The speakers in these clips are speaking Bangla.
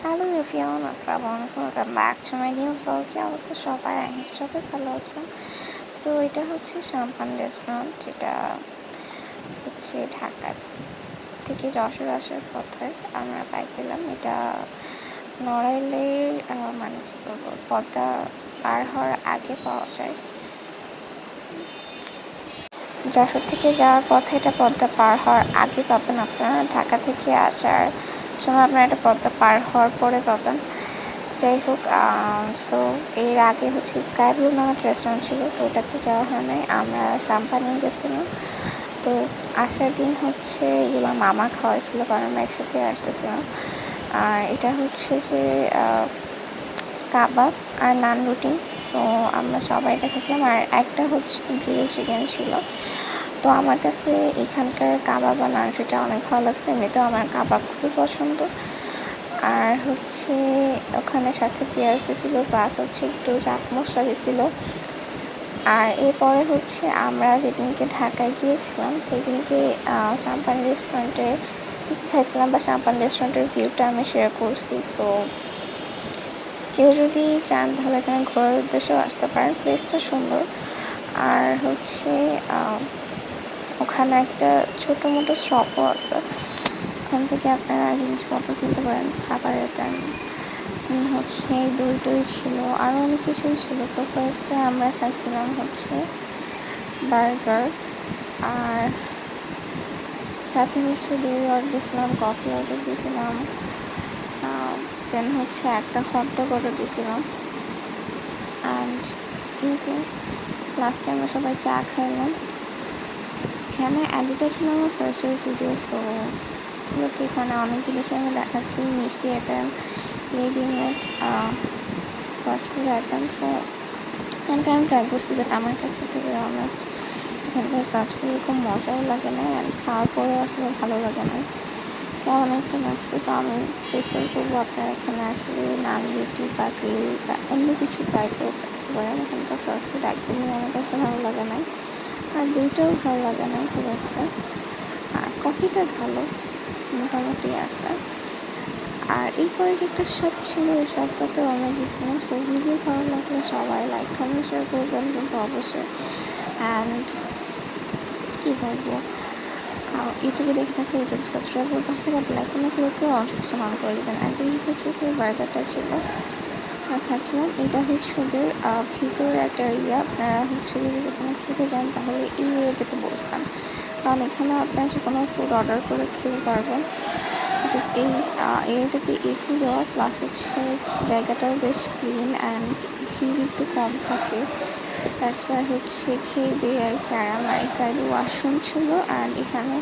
হ্যালো এভরিওয়ান, আসসালামু আলাইকুম, welcome back to my new blog. কি অবস্থা সবাই? আই হোপ সবাই ভালো আছেন। সো এটা হচ্ছে সাম্পান রেস্টুরেন্ট, যেটা হচ্ছে ঢাকা থেকে যশোর আসার পথে আমরা পাইছিলাম। এটা নড়াইলের মানে কী বলবো, পদ্মা পার হওয়ার আগে পাওয়া যায়। যশোর থেকে যাওয়ার পথে এটা পদ্মা পার হওয়ার আগে পাবেন আপনারা। ঢাকা থেকে আসার সময় আপনারা এটা পদ্মা পার হওয়ার পরে পাবেন। যাই হোক, সো এর আগে হচ্ছে স্কাই ব্লু নামে একটা রেস্টুরেন্ট ছিল, তো ওটাতে যাওয়া হয় নাই। আমরা সাম্পানি গেছিলাম। তো আসার দিন হচ্ছে এগুলো মামা খাওয়াইছিল, কারণ আমরা একসাথে আসতেছিলাম। আর এটা হচ্ছে যে কাবাব আর নান রুটি। সো আমরা সবাই এটা খেলাম। আর একটা হচ্ছে গ্রিল চিকেন ছিল। তো আমার কাছে এখানকার কাবাব আর নান রুটিটা অনেক ভালো লাগছে। এমনিতেও আমার কাবাব খুবই পছন্দ। আর হচ্ছে ওখানে সাথে পেঁয়াজ দিয়েছিল, প্লাস হচ্ছে একটু চাট মশলা দিয়েছিল। আর এরপরে হচ্ছে আমরা যেদিনকে ঢাকায় গিয়েছিলাম সেদিনকে সাম্পান রেস্টুরেন্টে খাইছিলাম, বা সাম্পান রেস্টুরেন্টের ভিউটা আমি শেয়ার করছি। সো কেউ যদি চান তাহলে এখানে ঘোরার উদ্দেশ্যেও আসতে পারেন, প্লেসটা সুন্দর। আর হচ্ছে ওখানে একটা ছোটো মোটো শপও আছে, ওখান থেকে আপনারা জিনিসপত্র কিনতে পারেন, খাবারের টাইম হচ্ছে দই টই ছিল, আরও অনেক কিছুই ছিল। তো ফার্স্টে আমরা খাইছিলাম হচ্ছে বার্গার, আর সাথে হচ্ছে দই অর্ডার দিয়েছিলাম, কফি অর্ডার দিয়েছিলাম, দেন হচ্ছে একটা হটডগ অর্ডার দিয়েছিলাম। অ্যান্ড এই যে লাস্টে আমরা সবাই চা খাইলাম। এখানে অ্যাডিটা ছিল আমার ফার্স্ট ভিডিও। সো এখানে অনেক জিনিস আমি দেখাচ্ছি, মিষ্টি item, readymade fast food item. So এখানকার আমি ট্রাই করছি, বাট আমার কাছে টু বি অনেস্ট এখানকার ফাস্ট ফুড এরকম মজাও লাগে না, অ্যান্ড খাওয়ার পরে আসলে ভালো লাগে না, কেমন একটা লাগছে। সো আমি প্রেফার করবো আপনারা এখানে আসলে নান রুটি বা গ্রিল বা অন্য কিছু ট্রাই করে থাকতে পারেন। এখানকার ফাস্ট ফুড একদমই আমার কাছে ভালো লাগে না, আর দুইটাও ভালো লাগে না খুব একটা। আর কফিটা ভালো, মোটামুটি আছে। আর এরপরে যে একটা শপ ছিল, ওই শপটাতেও আমরা গেছিলাম। সো ভিডিও ভালো লাগলে সবাই লাইক কমেন্ট শেয়ার করবেন কিন্তু অবশ্যই। অ্যান্ড কী বলবো, ইউটিউবে দেখে থাকলে ইউটিউব সাবস্ক্রাইবের পাশ থেকে বেল আইকনে ক্লিক করে নোটিফিকেশন অন করে দেবেন। অ্যান্ড এই হচ্ছে যে বার্গারটা ছিল আমরা খাচ্ছিলাম। এটা হচ্ছে ওদের ভিতরে একটা এরিয়া। আপনারা হচ্ছে যদি এখানে খেতে যান তাহলে এই এরিয়াটাতে বসবেন, কারণ এখানে আপনারা যে কোনো ফুড অর্ডার করে খেতে পারবেন। বিকজ এই এরিয়াটাতে এসি দেওয়া, প্লাস হচ্ছে জায়গাটাও বেশ ক্লিন অ্যান্ড ভিড় একটু কম থাকে। দ্যাটস ওয়াই হচ্ছে খেয়ে দিয়ে আর কি আরাম। আর এই সাইডে ওয়াশরুম ছিল, অ্যান্ড এখানে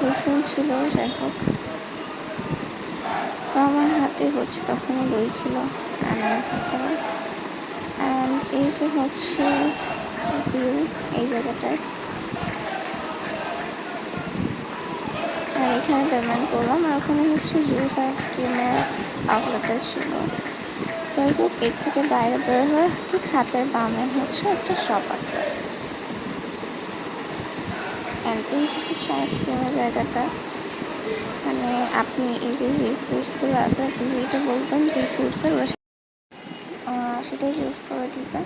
বেসিন ছিল। যাই হোক, সো আমার হাতে হচ্ছে তখনও দই ছিল, অ্যান্ড আমি খাচ্ছিলাম। অ্যান্ড এই যে হচ্ছে ভিউ এই জায়গাটায়। আর এখানে পেমেন্ট করলাম, আর ওখানে হচ্ছে জুস আইসক্রিমের আউটলেটটা ছিল। যাই হোক, এর থেকে বাইরে বের হয়ে ঠিক হাতের বামে হচ্ছে একটা শপ আছে। অ্যান্ড এই হচ্ছে আইসক্রিমের জায়গাটা। মানে আপনি এই যে ফ্রুটসগুলো আছে, আপনি যেটা বলবেন যে ফ্রুটসের সেটাই চুজ করে দিবেন।